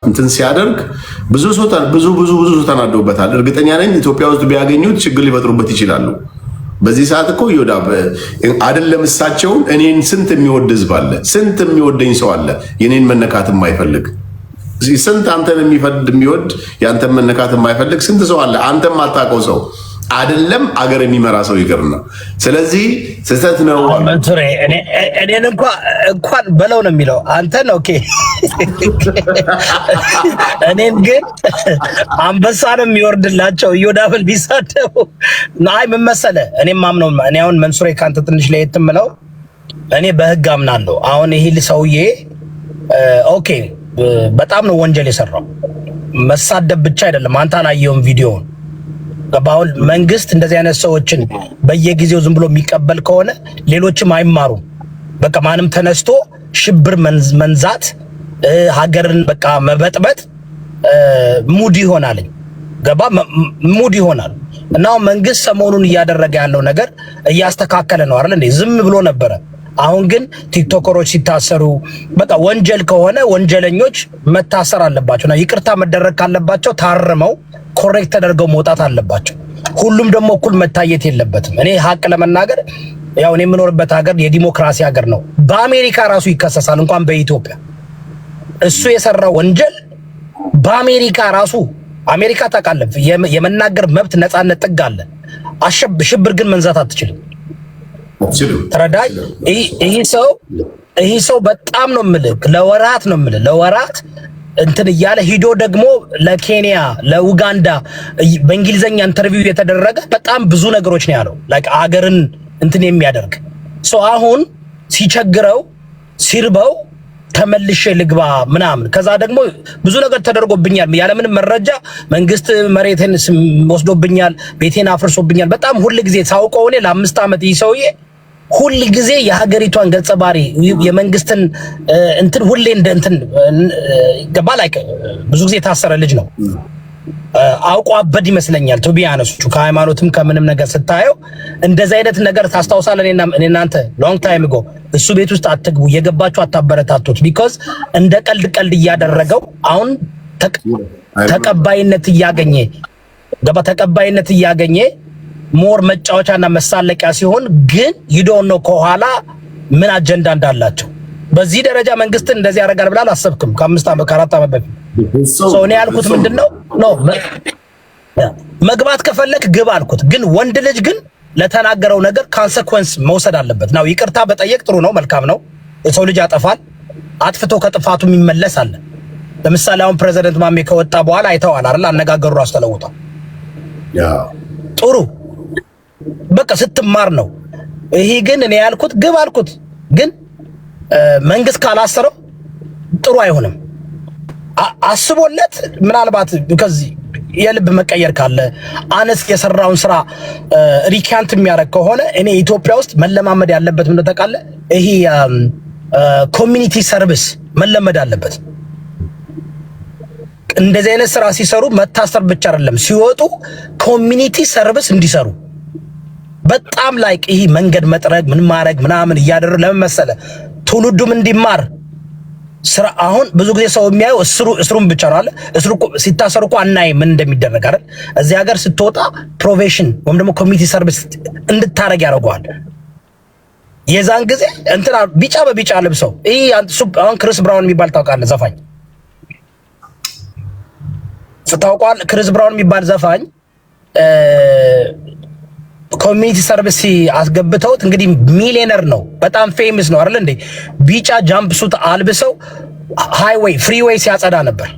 እንትን ሲያደርግ ብዙ ሰው ተናደውበታል። እርግጠኛ ነኝ ኢትዮጵያ ውስጥ ቢያገኙት ችግር ሊፈጥሩበት ይችላሉ። በዚህ ሰዓት እኮ ይወዳብ አይደለም እሳቸውን እኔን ስንት የሚወድ ህዝብ አለ፣ ስንት የሚወደኝ ሰው አለ የኔን መነካት የማይፈልግ ስንት አንተን የሚወድ ያንተን መነካት የማይፈልግ ስንት ሰው አለ፣ አንተም አታውቀው ሰው አይደለም አገር የሚመራ ሰው ይቅርና። ስለዚህ ስህተት ነው። መንሱሬ እኔን እንኳን በለው ነው የሚለው አንተን። ኦኬ እኔን ግን አንበሳ ነው የሚወርድላቸው እዮዳብን ቢሳደቡ። አይ ምን መሰለህ እኔም ማምነው እኔ አሁን መንሱሬ ካንተ ትንሽ ለየት የምለው እኔ በህግ አምናለሁ። አሁን ይሄ ሰውዬ ኦኬ በጣም ነው ወንጀል የሰራው። መሳደብ ብቻ አይደለም። አንተ አላየውም ቪዲዮውን። ባውል መንግስት እንደዚህ አይነት ሰዎችን በየጊዜው ዝም ብሎ የሚቀበል ከሆነ ሌሎችም አይማሩም። በቃ ማንም ተነስቶ ሽብር መንዛት ሀገርን በቃ መበጥበጥ ሙድ ይሆናል። ገባ ሙድ ይሆናል። እና መንግስት ሰሞኑን እያደረገ ያለው ነገር እያስተካከለ ነው አይደል እንዴ? ዝም ብሎ ነበረ። አሁን ግን ቲክቶከሮች ሲታሰሩ በቃ ወንጀል ከሆነ ወንጀለኞች መታሰር አለባቸው እና ይቅርታ መደረግ ካለባቸው ታርመው ኮሬክት ተደርገው መውጣት አለባቸው። ሁሉም ደግሞ እኩል መታየት የለበትም። እኔ ሀቅ ለመናገር ያው እኔ የምኖርበት ሀገር የዲሞክራሲ ሀገር ነው። በአሜሪካ ራሱ ይከሰሳል እንኳን በኢትዮጵያ። እሱ የሰራው ወንጀል በአሜሪካ ራሱ አሜሪካ ታውቃለህ የመናገር መብት ነፃነት ጥግ አለ። ሽብር ግን መንዛት አትችልም። ተረዳይ። ይሄ ሰው በጣም ነው የምልህ ለወራት እንትን እያለ ሂዶ ደግሞ ለኬንያ ለኡጋንዳ በእንግሊዘኛ ኢንተርቪው የተደረገ በጣም ብዙ ነገሮች ነው ያለው። ላይክ አገርን እንትን የሚያደርግ ሰው አሁን ሲቸግረው ሲርበው ተመልሼ ልግባ ምናምን ከዛ ደግሞ ብዙ ነገር ተደርጎብኛል ያለምንም መረጃ መንግስት መሬቴን ወስዶብኛል፣ ቤቴን አፍርሶብኛል። በጣም ሁሉ ጊዜ ሳውቀው እኔ ለ5 ዓመት ይሰውዬ ሁሉ ጊዜ የሀገሪቷን ገጸ ባህሪ የመንግስትን እንትን ሁሌ እንትን ገባ ላይክ ብዙ ጊዜ የታሰረ ልጅ ነው። አውቆ አበድ ይመስለኛል። ቱ ቢያነሱ ከሃይማኖትም ከምንም ነገር ስታየው እንደዚህ አይነት ነገር ታስታውሳለህ። እኔ እናንተ ሎንግ ታይም ጎ እሱ ቤት ውስጥ አትግቡ፣ የገባችሁ አታበረታቱት። ቢኮዝ እንደ ቀልድ እያደረገው አሁን ተቀባይነት እያገኘ ሞር መጫወቻና መሳለቂያ ሲሆን ግን ይዶን ነው ከኋላ ምን አጀንዳ እንዳላቸው። በዚህ ደረጃ መንግስትን እንደዚህ ያደርጋል ብላ አላሰብክም። ከ4 ዓመት በፊት ሰው እኔ ያልኩት ምንድነው መግባት ከፈለክ ግብ አልኩት። ግን ወንድ ልጅ ግን ለተናገረው ነገር ኮንሲኩዌንስ መውሰድ አለበት ነው። ይቅርታ በጠየቅ ጥሩ ነው፣ መልካም ነው። የሰው ልጅ ያጠፋል። አጥፍቶ ከጥፋቱ የሚመለስ አለ። ለምሳሌ አሁን ፕሬዝዳንት ማሜ ከወጣ በኋላ አይተዋል አይደል? አነጋገሩ ራሱ ተለውጧል። ጥሩ በቃ ስትማር ነው። ይሄ ግን እኔ ያልኩት ግብ አልኩት። ግን መንግስት ካላሰረው ጥሩ አይሆንም። አስቦለት ምናልባት ከዚህ የልብ መቀየር ካለ አነስ የሰራውን ስራ ሪካንት የሚያደርግ ከሆነ እኔ ኢትዮጵያ ውስጥ መለማመድ ያለበት ምን ተቃለ ይሄ ኮሚኒቲ ሰርቪስ መለመድ አለበት። እንደዚህ አይነት ስራ ሲሰሩ መታሰር ብቻ አይደለም፣ ሲወጡ ኮሚኒቲ ሰርቪስ እንዲሰሩ በጣም ላይክ ይሄ መንገድ መጥረግ ምን ማድረግ ምናምን እያደረጉ ለምን መሰለህ ትውልዱም እንዲማር ስራ። አሁን ብዙ ጊዜ ሰው የሚያየው እስሩን ብቻ ነው አለ። እስሩ ሲታሰሩ እኮ አናይ ምን እንደሚደረግ አይደል? እዚህ ሀገር ስትወጣ ፕሮፌሽን ወይም ደግሞ ኮሚኒቲ ሰርቪስ እንድታረግ ያደርገዋል። የዛን ጊዜ እንትና ቢጫ በቢጫ ልብሰው ይሄ አሁን ክሪስ ብራውን የሚባል ታውቃለህ? ዘፋኝ ስታውቀዋል? ክሪስ ብራውን የሚባል ዘፋኝ ኮሚኒቲ ሰርቪስ አስገብተውት እንግዲህ ሚሊዮነር ነው፣ በጣም ፌመስ ነው አይደል እንዴ? ቢጫ ጃምፕ ሱት አልብሰው ሃይዌይ ፍሪዌይ ሲያጸዳ ነበር።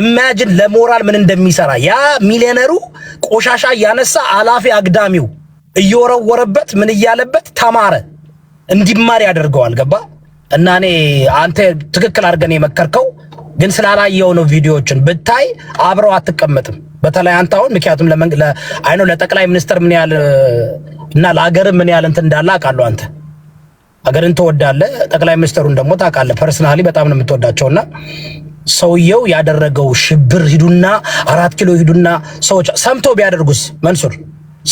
ኢማጂን ለሞራል ምን እንደሚሰራ ያ ሚሊዮነሩ ቆሻሻ ያነሳ አላፊ አግዳሚው እየወረወረበት ምን እያለበት ተማረ፣ እንዲማር ያደርገዋል። ገባ? እና እኔ አንተ ትክክል አድርገን የመከርከው ግን ስላላየው ነው። ቪዲዮዎችን ብታይ አብረው አትቀመጥም። በተለይ አንተ አሁን ምክንያቱም ለጠቅላይ ሚኒስትር ምን ያህል እና ለሀገር ምን ያህል እንትን እንዳለ አውቃለሁ። አንተ ሀገርን ትወዳለህ፣ ጠቅላይ ሚኒስትሩን ደግሞ ታውቃለህ። ፐርሰናሊ በጣም ነው የምትወዳቸውና ሰውየው ያደረገው ሽብር ሂዱና 4 ኪሎ ሂዱና ሰዎች ሰምተው ቢያደርጉስ መንሱር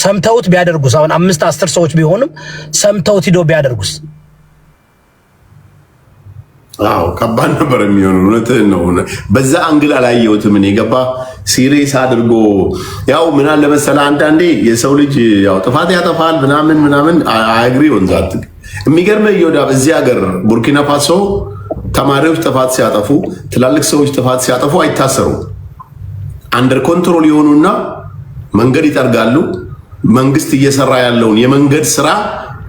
ሰምተውት ቢያደርጉስ አሁን 5-10 ሰዎች ቢሆንም ሰምተውት ሂዶ ቢያደርጉስ አዎ ከባድ ነበር የሚሆነው። እውነትህን ነው። በዛ አንግል አላየሁትም እኔ ገባ ሲሪየስ አድርጎ ያው ምን አለ መሰለህ አንዳንዴ የሰው ልጅ ያው ጥፋት ያጠፋል ምናምን አግሪ ወንዛት የሚገርመው ይወዳ በዚህ ሀገር ቡርኪና ፋሶ ተማሪዎች ጥፋት ሲያጠፉ ትላልቅ ሰዎች ጥፋት ሲያጠፉ አይታሰሩም። አንደር ኮንትሮል የሆኑና መንገድ ይጠርጋሉ። መንግስት እየሰራ ያለውን የመንገድ ስራ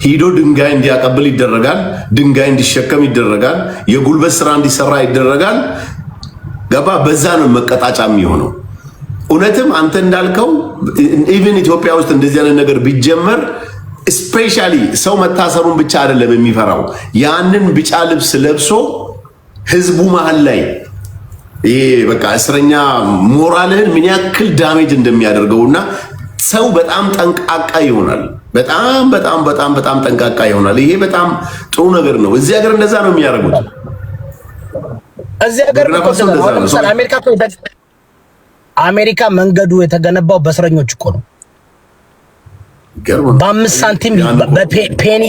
ሂዶ ድንጋይ እንዲያቀብል ይደረጋል። ድንጋይ እንዲሸከም ይደረጋል። የጉልበት ስራ እንዲሰራ ይደረጋል። ገባ በዛ ነው መቀጣጫ የሚሆነው። እውነትም አንተ እንዳልከው ኢቭን ኢትዮጵያ ውስጥ እንደዚህ አይነት ነገር ቢጀመር ስፔሻሊ ሰው መታሰሩን ብቻ አይደለም የሚፈራው ያንን ቢጫ ልብስ ለብሶ ህዝቡ መሃል ላይ ይሄ በቃ እስረኛ ሞራልህን ምን ያክል ዳሜጅ እንደሚያደርገውና ሰው በጣም ጠንቃቃ ይሆናል። በጣም ጠንቃቃ ይሆናል። ይሄ በጣም ጥሩ ነገር ነው። እዚህ ሀገር እንደዛ ነው የሚያደርጉት። እዚህ ሀገር አሜሪካ መንገዱ የተገነባው በእስረኞች እኮ ነው። በ5 ሳንቲም በፔኒ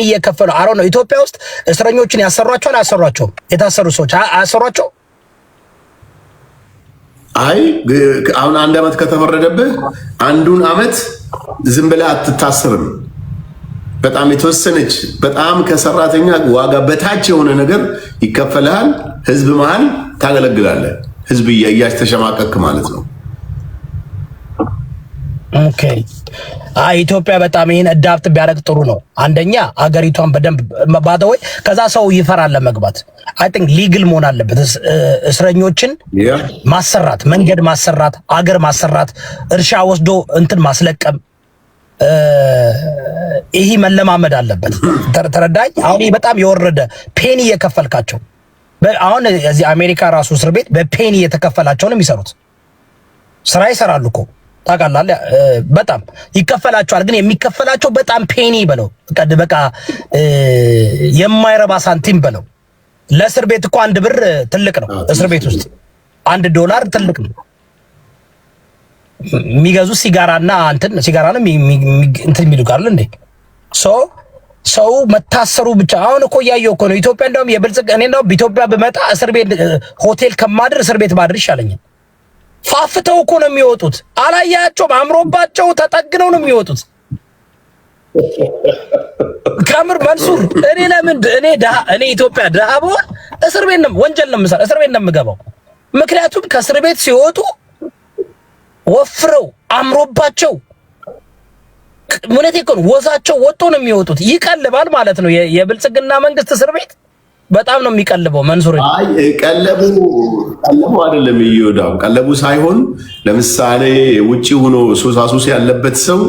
እየከፈሉ አሮ ነው። ኢትዮጵያ ውስጥ እስረኞችን ያሰሯቸው አላሰሯቸውም? የታሰሩ ሰዎች አያሰሯቸው? አይ አሁን 1 ዓመት ከተፈረደብህ አንዱን ዓመት ዝም ብለህ አትታሰርም። በጣም የተወሰነች በጣም ከሰራተኛ ዋጋ በታች የሆነ ነገር ይከፈልሃል። ህዝብ መሃል ታገለግላለህ። ህዝብ እያስተሸማቀቅ ማለት ነው። ኦኬ ኢትዮጵያ በጣም ይሄን አዳፕት ቢያደርግ ጥሩ ነው። አንደኛ አገሪቷን በደንብ ባደወይ ከዛ ሰው ይፈራል ለመግባት። አይ ቲንክ ሊግል መሆን አለበት። እስረኞችን ማሰራት፣ መንገድ ማሰራት፣ አገር ማሰራት፣ እርሻ ወስዶ እንትን ማስለቀም ይሄ መለማመድ አለበት። ተረዳኝ። አሁን በጣም የወረደ ፔኒ እየከፈልካቸው አሁን እዚህ አሜሪካ ራሱ እስር ቤት በፔኒ እየተከፈላቸው ነው የሚሰሩት። ስራ ይሰራሉ እኮ ታውቃለህ። በጣም ይከፈላቸዋል። ግን የሚከፈላቸው በጣም ፔኒ በለው በቃ የማይረባ ሳንቲም በለው። ለእስር ቤት እኮ 1 ብር ትልቅ ነው። እስር ቤት ውስጥ $1 ትልቅ ነው። የሚገዙ ሲጋራና ሲጋራ ነው እንትን የሚሉ ጋር እንዴ ሰው መታሰሩ ብቻ። አሁን እኮ እያየሁ እኮ ነው ኢትዮጵያ። እንደውም የብልጽግ እኔ እንደውም ኢትዮጵያ ብመጣ እስር ቤት ሆቴል ከማድር እስር ቤት ባድር ይሻለኛል። ፋፍተው እኮ ነው የሚወጡት። አላያቸውም? አምሮባቸው ተጠግነው ነው የሚወጡት። ከምር መንሱር እኔ ኢትዮጵያ ድሃ ብሆን እስር ቤት ነው ወንጀል ነው የምሰራው፣ እስር ቤት ነው የምገባው። ምክንያቱም ከእስር ቤት ሲወጡ ወፍረው አምሮባቸው እውነቴን እኮ ነው ወዛቸው ወጥቶ ነው የሚወጡት። ይቀልባል ማለት ነው የብልጽግና መንግስት እስር ቤት በጣም ነው የሚቀልበው። መንሱር ቀለቡ አይደለም ይወዳው ቀለቡ ሳይሆን ለምሳሌ ውጪ ሆኖ ሱስ ያለበት ሰው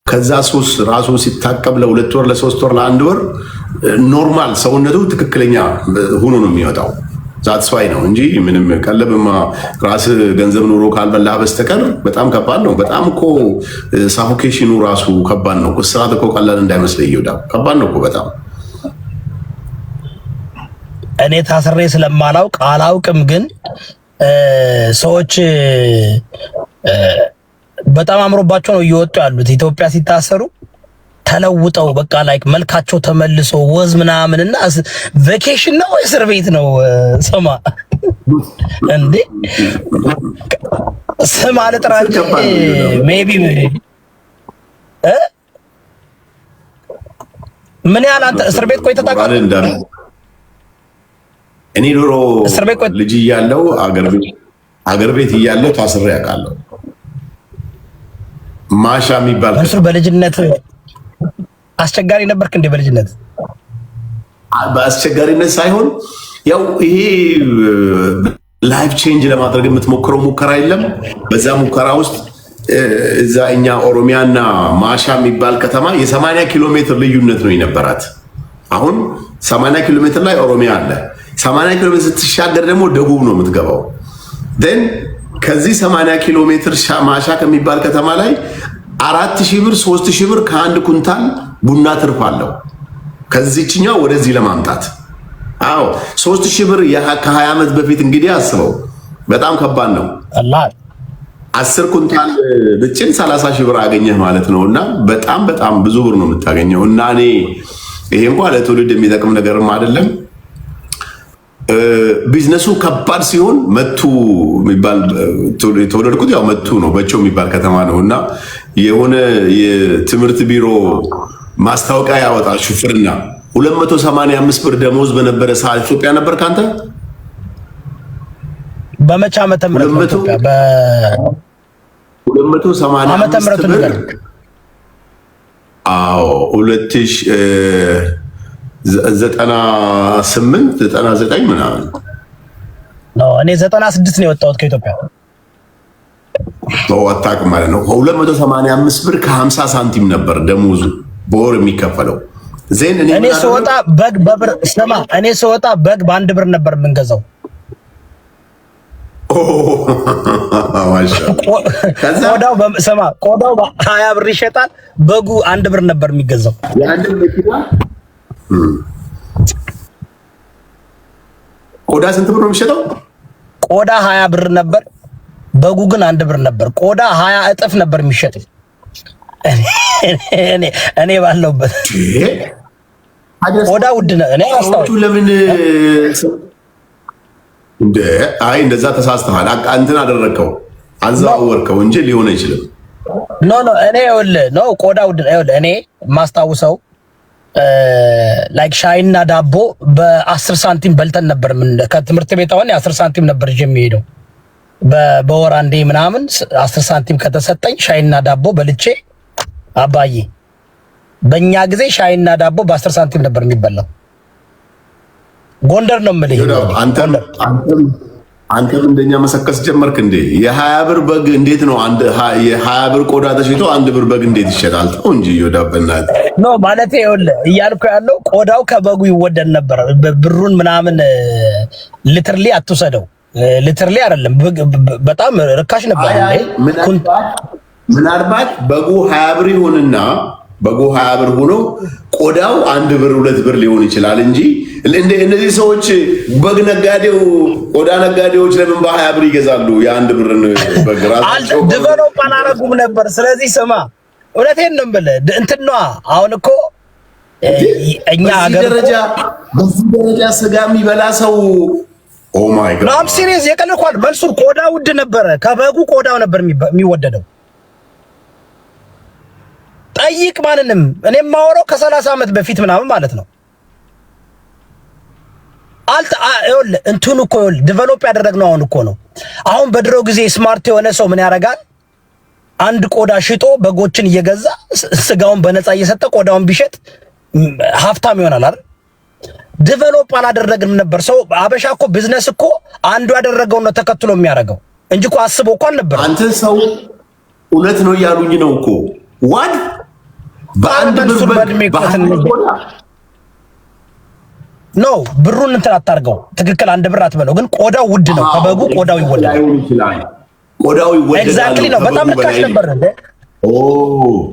ከዛ ሱስ ራሱን ሲታቀብ ለ2 ወር ለ3 ወር ለ1 ወር ኖርማል ሰውነቱ ትክክለኛ ሆኖ ነው የሚወጣው። ዛትስ ዋይ ነው እንጂ ምንም ቀለብማ ራስ ገንዘብ ኑሮ ካልበላ በስተቀር በጣም ከባድ ነው። በጣም እኮ ሳፎኬሽኑ ራሱ ከባድ ነው። ስራት እኮ ቀላል እንዳይመስል ይወዳው ከባድ ነው እኮ በጣም። እኔ ታስሬ ስለማላውቅ አላውቅም፣ ግን ሰዎች በጣም አምሮባቸው ነው እየወጡ ያሉት። ኢትዮጵያ ሲታሰሩ ተለውጠው በቃ ላይክ መልካቸው ተመልሶ ወዝ ምናምንና ቬኬሽን ነው እስር ቤት ነው። ስማ እንዴ ስማ ለጥራጭ ሜቢ ምን ያህል አንተ እስር ቤት ቆይተህ ታውቃለህ? እኔ ዶሮ ልጅ እያለሁ አገር ቤት እያለሁ ታስሬ አውቃለሁ። ማሻ የሚባል መንሱር በልጅነት አስቸጋሪ ነበርክ እንዴ? በልጅነት በአስቸጋሪነት ሳይሆን ያው ይሄ ላይፍ ቼንጅ ለማድረግ የምትሞክረው ሙከራ የለም። በዛ ሙከራ ውስጥ እዛ እኛ ኦሮሚያና ማሻ የሚባል ከተማ የ80 ኪሎ ሜትር ልዩነት ነው የነበራት። አሁን 80 ኪሎ ሜትር ላይ ኦሮሚያ አለ። 80 ኪሎ ሜትር ስትሻገር ደግሞ ደቡብ ነው የምትገባው። ደን ከዚህ 80 ኪሎ ሜትር ማሻ ከሚባል ከተማ ላይ 4000 ብር 3000 ብር ከአንድ ኩንታል ቡና ትርፍ አለው። ከዚህኛው ወደዚህ ለማምጣት 3000 ብር ከ20 ዓመት በፊት እንግዲህ አስበው፣ በጣም ከባድ ነው። 10 ኩንታል ብጭን 30 ሺህ ብር አገኘህ ማለት ነው። እና በጣም ብዙ ብር ነው የምታገኘው። እና እኔ ይሄ እንኳን ለትውልድ የሚጠቅም ነገርም አይደለም። ቢዝነሱ ከባድ ሲሆን መቱ የሚባል የተወለድኩት ያው መቱ ነው፣ በቸው የሚባል ከተማ ነው እና የሆነ የትምህርት ቢሮ ማስታወቂያ ያወጣል ሹፍርና 285 ብር ደሞዝ በነበረ ሰዓት ኢትዮጵያ ነበር ካንተ በመቻ ዓመተ ምህረት ኢትዮጵያ በ285 ዓመተ ምህረት ነው። አዎ 2098 ምናምን ነው። እኔ 96 ነው የወጣሁት ከኢትዮጵያ። አታውቅም ማለት ነው። 285 ብር ከ50 ሳንቲም ነበር ደሞዙ በወር የሚከፈለው። ዜን እኔ ስወጣ በግ በብር ስማ፣ እኔ ስወጣ በግ በአንድ ብር ነበር የምንገዛው። ቆዳው ስማ፣ ቆዳው 20 ብር ይሸጣል፣ በጉ 1 ብር ነበር የሚገዛው። ቆዳ ስንት ብር ነው የሚሸጠው? ቆዳ 20 ብር ነበር፣ በጉ ግን 1 ብር ነበር። ቆዳ 20 እጥፍ ነበር የሚሸጠው እኔ ባለሁበት። ቆዳ ውድ ነው። እኔ አስታውሱ ለምን እንደ አይ እንደዛ ተሳስተሃል። እንትን አደረከው አዛወርከው እንጂ ሊሆን አይችልም። ኖ እኔ ይኸውልህ ነው ቆዳ ውድ ነው። ይኸውልህ እኔ ማስታውሰው ላይክ ሻይና ዳቦ በ10 ሳንቲም በልተን ነበር። ምን ከትምህርት ቤት አሁን 10 ሳንቲም ነበር የሚሄደው በወር አንዴ ምናምን 10 ሳንቲም ከተሰጠኝ ሻይና ዳቦ በልቼ አባዬ። በእኛ ጊዜ ሻይና ዳቦ በ10 ሳንቲም ነበር የሚበላው። ጎንደር ነው የምልህ። አንተም እንደኛ መሰከስ ጀመርክ እንዴ? የ20 ብር በግ እንዴት ነው የ20 ብር ቆዳ ተሽጦ 1 ብር በግ እንዴት ይሸጣል? ተው እንጂ ይወዳበናል። ኖ ማለት ይኸውልህ እያልኩ ያለው ቆዳው ከበጉ ይወደድ ነበር። ብሩን ምናምን ሊትርሊ አትውሰደው። ሊትርሊ አይደለም፣ በጣም ርካሽ ነበር። ምናልባት በጉ 20 ብር ይሁንና በጉ 20 ብር ሆኖ ቆዳው 1 ብር 2 ብር ሊሆን ይችላል እንጂ እነዚህ ሰዎች በግ ነጋዴው ቆዳ ነጋዴዎች ለምን በ20 ብር ይገዛሉ? የ1 ብርን በግ ራሳቸው ዲቨሎፕ አላረጉም ነበር። ስለዚህ ስማ፣ እውነቴን ነው የምልህ እንትን ነዋ። አሁን እኮ እኛ ሀገር በዚህ ደረጃ ስጋ የሚበላ ሰው ኦ ማይ ጋድ ናም ሲሪየስ የቀለኳል። መልሱን ቆዳ ውድ ነበረ፣ ከበጉ ቆዳው ነበር የሚወደደው። ጠይቅ ማንንም። እኔ የማወራው ከ30 ዓመት በፊት ምናምን ማለት ነው። እንትኑ እኮ ዲቨሎፕ ያደረግነው አሁን እኮ ነው። አሁን በድሮ ጊዜ ስማርት የሆነ ሰው ምን ያደርጋል? አንድ ቆዳ ሽጦ በጎችን እየገዛ ስጋውን በነፃ እየሰጠ ቆዳውን ቢሸጥ ሀብታም ይሆናል አይደል? ዲቨሎፕ አላደረግንም ነበር። ሰው አበሻ እኮ ቢዝነስ እኮ አንዱ ያደረገውን ነው ተከትሎ የሚያደርገው እንጂ እኮ አስቦ እኮ አልነበረ። አንተ ሰው እውነት ነው እያሉኝ ነው እኮ ዋን በአንድ ብር ኖ ብሩን እንትን አታርገው። ትክክል 1 ብር አትበለው፣ ግን ቆዳው ውድ ነው። ከበጉ ቆዳው ይወደዳል። ቆዳው ይወደዳል። ኤግዛክትሊ ነው። በጣም ርካሽ ነበር እንዴ።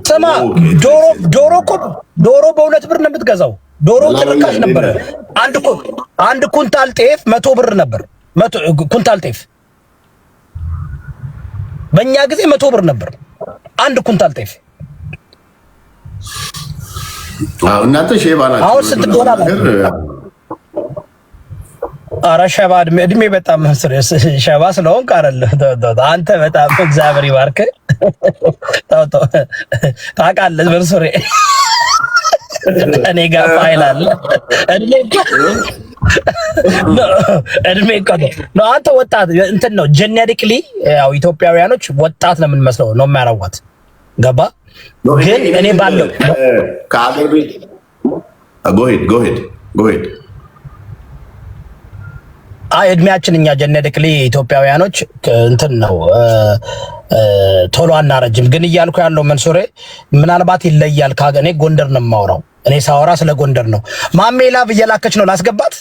ስማ ዶሮ በ2 ብር ነው የምትገዛው። ዶሮ ርካሽ ነበር። አንድ ኩንታል ጤፍ 100 ብር ነበር። ኩንታል ጤፍ በእኛ ጊዜ 100 ብር ነበር አንድ ኩንታል ጤፍ። እናንተ ሼባ ናችሁ። አሁን ስንት ዶላር ነው? ኧረ ሸባ እድሜ በጣም ሸባ ስለሆንክ አይደለም። አንተ በጣም እግዚአብሔር ይባርክ። ታውቃለህ በርሶሬ እኔ ጋር ፋይል አለ። እድሜ እኮ ነው። አንተ ወጣት እንትን ነው ጄኔቲክሊ ያው ኢትዮጵያውያኖች ወጣት ነው የምንመስለው ነው የሚያረዋት ገባ። ግን እኔ ባለው ከአገር ቤት go ahead እድሜያችን እኛ ጄኔቲክሊ ኢትዮጵያውያኖች እንትን ነው ቶሎ አናረጅም። ግን እያልኩ ያለው መንሱሬ ምናልባት ይለያል። እኔ ጎንደር ነው የማወራው። እኔ ሳወራ ስለ ጎንደር ነው። ማሜ ላቭ እየላከች ነው ላስገባት።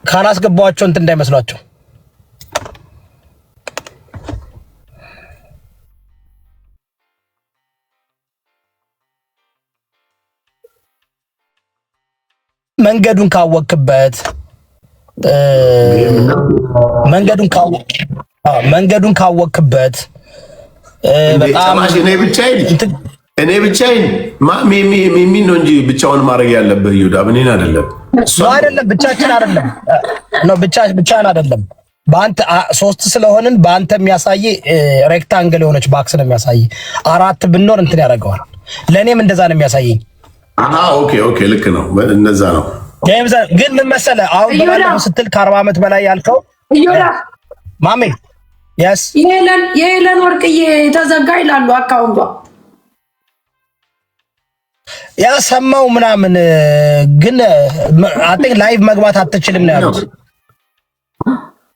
ካላስገባዋቸው እንትን እንዳይመስሏቸው። መንገዱን ካወቅበት በጣም እኔ ብቻዬን ሚሚ ነው እንጂ ብቻውን ማድረግ ያለብህ ይሁዳ እኔን አይደለም። አይደለም ብቻችን አይደለም ነው ብቻን አይደለም። በአንተ ሶስት ስለሆንን በአንተ የሚያሳይ ሬክታንግል የሆነች ባክስ ነው የሚያሳይ። አራት ብንኖር እንትን ያደርገዋል። ለእኔም እንደዛ ነው የሚያሳየኝ። ኦኬ ልክ ነው። እንደዛ ነው። ግን ምን መሰለህ አሁን ባለፈው ስትል ከ40 ዓመት በላይ ያልከው ማሜ ያስ የሄለን ወርቅዬ ተዘጋ ይላሉ አካውንቷ ያሰማው ምናምን ግን አጥቅ ላይቭ መግባት አትችልም ነው ያሉት።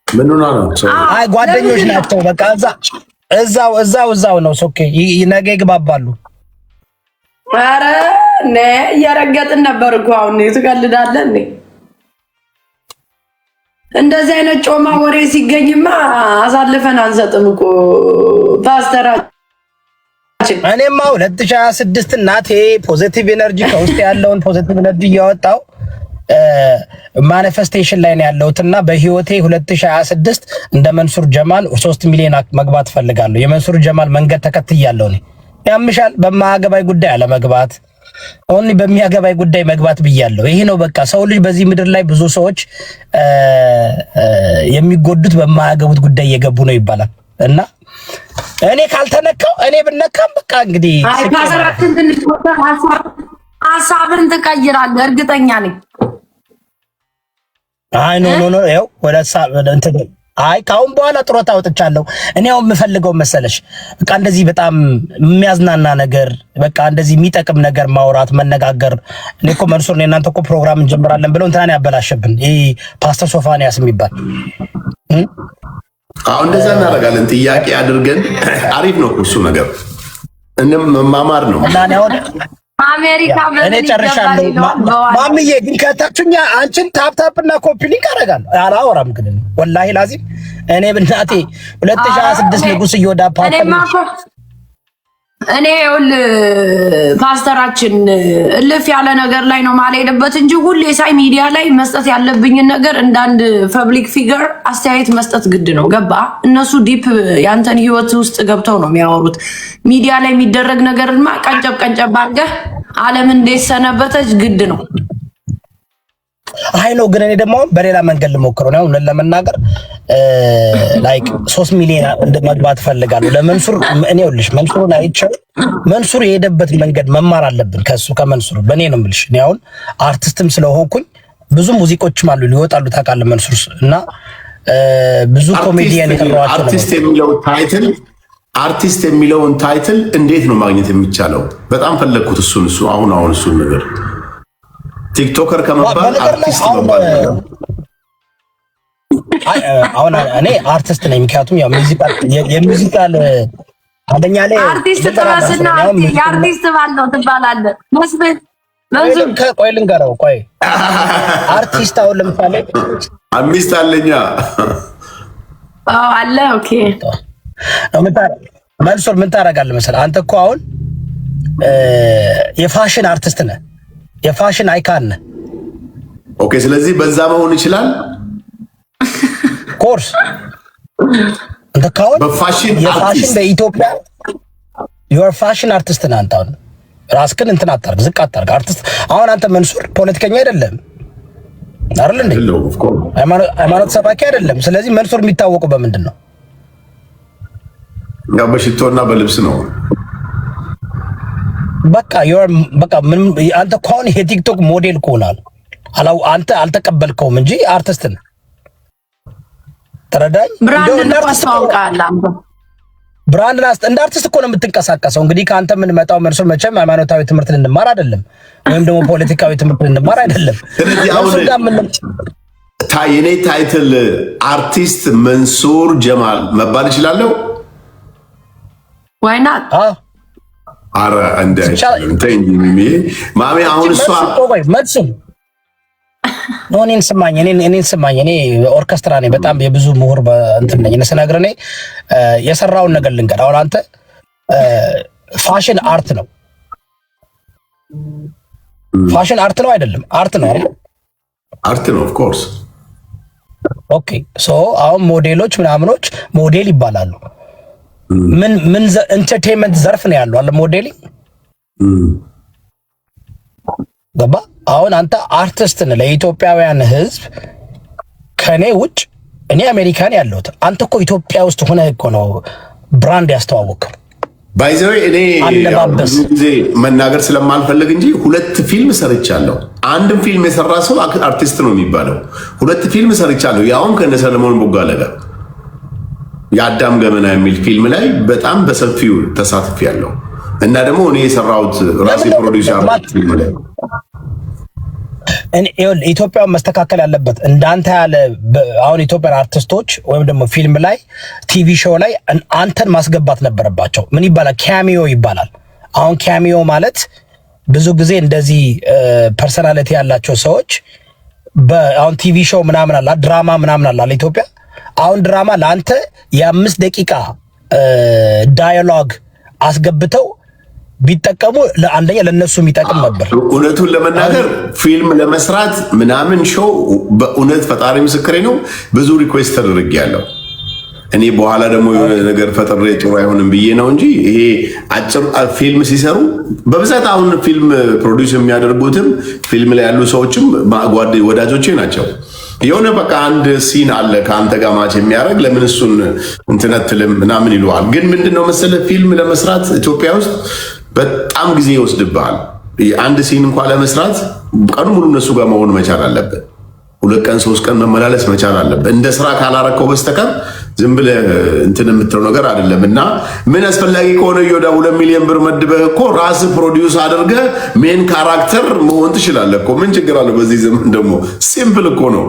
ምን ሆነ ነው? አይ ጓደኞች ናቸው በቃ እዛው ነው። ኦኬ ነገ ይግባባሉ። ኧረ እየረገጥን ነበር እኮ አሁን ትቀልዳለህ እንዴ? እንደዚህ አይነት ጮማ ወሬ ሲገኝማ አሳልፈን አንሰጥም እኮ ፓስተራችን። እኔማ 2026 እናቴ ፖዚቲቭ ኤነርጂ ከውስጥ ያለውን ፖዚቲቭ ኤነርጂ እያወጣው ማኒፌስቴሽን ላይ ነው ያለሁትና በህይወቴ 2026 እንደ መንሱር ጀማል 3 ሚሊዮን መግባት ፈልጋለሁ። የመንሱር ጀማል መንገድ ተከትያለሁ እኔ። ያምሻል በማያገባይ ጉዳይ አለመግባት ኦንሊ በሚያገባይ ጉዳይ መግባት ብያለሁ። ይሄ ነው በቃ። ሰው ልጅ በዚህ ምድር ላይ ብዙ ሰዎች የሚጎዱት በማያገቡት ጉዳይ እየገቡ ነው ይባላል እና እኔ ካልተነካው እኔ ብነካም በቃ እንግዲህ ፓስተራችን ትንሽ ሀሳብን ትቀይራለህ እርግጠኛ ነኝ። አይ ኖ ያው ወደ ሀሳብ እንትን አይ ካሁን በኋላ ጥሮታ ወጥቻለሁ። እኔ አሁን የምፈልገው መሰለሽ በቃ እንደዚህ በጣም የሚያዝናና ነገር በቃ እንደዚህ የሚጠቅም ነገር ማውራት መነጋገር። እኔ እኮ መንሱር ነው እናንተ እኮ ፕሮግራም እንጀምራለን ብለው እንትን ያበላሽብን ይሄ ፓስተር ሶፋንያስ የሚባል አሁን እንደዛ እናደርጋለን። ጥያቄ አድርገን አሪፍ ነው እሱ ነገር እንም መማማር ነው እና እኔ አሁን አሜሪካ እኔ ጨርሻለሁ። ማምዬ ግን ከታችኛ አንቺን ታፕታፕና ኮፒ ሊንክ አደርጋለሁ። አላወራም ግን ወላሂ ላዚም እኔ ብናቴ 2026 ንጉስ እየወዳ እኔ ፓስተራችን እልፍ ያለ ነገር ላይ ነው ማልሄድበት እንጂ ሁሌ ሳይ ሚዲያ ላይ መስጠት ያለብኝን ነገር እንዳንድ ፐብሊክ ፊገር አስተያየት መስጠት ግድ ነው። ገባ? እነሱ ዲፕ ያንተን ህይወት ውስጥ ገብተው ነው የሚያወሩት። ሚዲያ ላይ የሚደረግ ነገርማ ቀንጨብ አድርገህ ዓለም እንዴት ሰነበተች ግድ ነው። አይ ነው ግን እኔ ደግሞ በሌላ መንገድ ልሞክረው ነው ለመናገር ላይክ 3 ሚሊዮን እንደመግባት ፈልጋለሁ። ለመንሱር እኔ ይኸውልሽ መንሱርን አይቼው መንሱር የሄደበት መንገድ መማር አለብን ከሱ ከመንሱር በእኔ ነው የምልሽ። እኔ አሁን አርቲስትም ስለሆንኩኝ ብዙ ሙዚቆችም አሉ ሊወጣሉ ታውቃለህ መንሱር እና ብዙ ኮሜዲያን የተራዋቸው አርቲስት የሚለውን ታይትል እንዴት ነው ማግኘት የሚቻለው? በጣም ፈለግኩት እሱ አሁን ነገር ቲክቶከር ከመባል አርቲስት መባል አሁን እኔ አርቲስት ነኝ። ምክንያቱም ያው የሚውዚካል አንደኛ ላይ አርቲስት ተራስና የአርቲስት ባለው ትባላለህ መስበን መንሱር ቆይ ልንገረው ቆይ አርቲስት አሁን ለምሳሌ አምስት አለኛ አለ ኦኬ መንሱር ምን ታደርጋለህ መሰለህ አንተ እኮ አሁን የፋሽን አርቲስት ነህ የፋሽን አይካን ነህ። ኦኬ ስለዚህ በዛ መሆን ይችላል ኮርስ እንደ ካውን በፋሽን የፋሽን በኢትዮጵያ ዩር ፋሽን አርቲስት ነህ አንተ። አሁን ራስህን እንትን አታርግ ዝቅ አታርግ። አርቲስት አሁን አንተ መንሱር ፖለቲከኛ አይደለም አይደል እንዴ? ሃይማኖት ሰባኪ አይደለም። ስለዚህ መንሱር የሚታወቀው በምንድን ነው? ያው በሽቶና በልብስ ነው። በቃ ምን አንተ እኮ አሁን የቲክቶክ ሞዴል ከሆናል አንተ አልተቀበልከውም እንጂ አርቲስት ነህ። ተረዳኝ። ብራንድ እንደ አርቲስት እኮ ነው የምትንቀሳቀሰው። እንግዲህ ከአንተ የምንመጣው መንሱር መቼም ሃይማኖታዊ ትምህርት ልንማር አይደለም፣ ወይም ደግሞ ፖለቲካዊ ትምህርት ልንማር አይደለም። ስለዚህ አሁን የኔ ታይትል አርቲስት መንሱር ጀማል መባል እችላለሁ? ዋይ ናት? አረ ማሜ አሁን እሷ መጽም እኔን ስማኝ እኔ ኦርኬስትራ ነኝ። በጣም የብዙ ምሁር እንትን ነኝ። ስነግር እኔ የሰራውን ነገር ልንገር። አሁን አንተ ፋሽን አርት ነው አይደለም? አርት ነው አይደል? አርት ነው ኦፍ ኮርስ። ኦኬ ሶ አሁን ሞዴሎች ምናምኖች ሞዴል ይባላሉ። ምን ኢንተርቴይንመንት ዘርፍ ነው ያለው አለ ሞዴሊንግ ገባ? አሁን አንተ አርቲስት ነህ ለኢትዮጵያውያን ህዝብ ከኔ ውጭ እኔ አሜሪካን ያለሁት አንተ እኮ ኢትዮጵያ ውስጥ ሆነህ እኮ ነው ብራንድ ያስተዋወቅከው። ባይዘው እኔ ብዙ ጊዜ መናገር ስለማልፈልግ እንጂ 2 ፊልም ሰርቻለሁ። አንድም ፊልም የሰራ ሰው አርቲስት ነው የሚባለው። 2 ፊልም ሰርቻለሁ፣ ያውም ከነ ሰለሞን ቦጋለ ጋር የአዳም ገመና የሚል ፊልም ላይ በጣም በሰፊው ተሳትፌያለሁ። እና ደግሞ እኔ የሰራሁት ራሴ ፕሮዲውሰር ፊልም ላይ ኢትዮጵያ መስተካከል ያለበት እንዳንተ ያለ አሁን ኢትዮጵያ አርቲስቶች ወይም ደግሞ ፊልም ላይ ቲቪ ሾው ላይ አንተን ማስገባት ነበረባቸው። ምን ይባላል? ካሚዮ ይባላል። አሁን ካሚዮ ማለት ብዙ ጊዜ እንደዚህ ፐርሰናሊቲ ያላቸው ሰዎች አሁን ቲቪ ሾው ምናምን አለ፣ ድራማ ምናምን አለ ኢትዮጵያ። አሁን ድራማ ለአንተ የ5 ደቂቃ ዳያሎግ አስገብተው ቢጠቀሙ ለአንደኛ ለነሱ የሚጠቅም ነበር። እውነቱን ለመናገር ፊልም ለመስራት ምናምን ሾው በእውነት ፈጣሪ ምስክሬ ነው ብዙ ሪኩዌስት ተደርጌያለሁ። እኔ በኋላ ደግሞ የሆነ ነገር ፈጥሬ ጥሩ አይሆንም ብዬ ነው እንጂ ይሄ አጭር ፊልም ሲሰሩ በብዛት አሁን ፊልም ፕሮዲውስ የሚያደርጉትም ፊልም ላይ ያሉ ሰዎችም ወዳጆቼ ናቸው። የሆነ በቃ አንድ ሲን አለ ከአንተ ጋር ማች የሚያደርግ ለምን እሱን እንትነትልም ምናምን ይለዋል። ግን ምንድነው መሰለህ ፊልም ለመስራት ኢትዮጵያ ውስጥ በጣም ጊዜ ይወስድብሃል። አንድ ሲን እንኳን ለመስራት ቀኑ ሙሉ እነሱ ጋር መሆን መቻል አለብህ። 2 ቀን 3 ቀን መመላለስ መቻል አለብህ። እንደ ስራ ካላረከው በስተቀር ዝም ብለህ እንትን የምትለው ነገር አይደለም። እና ምን አስፈላጊ ከሆነ ይወዳ 2 ሚሊዮን ብር መድበህ እኮ ራስህ ፕሮዲውስ አድርገህ ሜን ካራክተር መሆን ትችላለህ እኮ። ምን ችግር አለው? በዚህ ዘመን ደግሞ ሲምፕል እኮ ነው።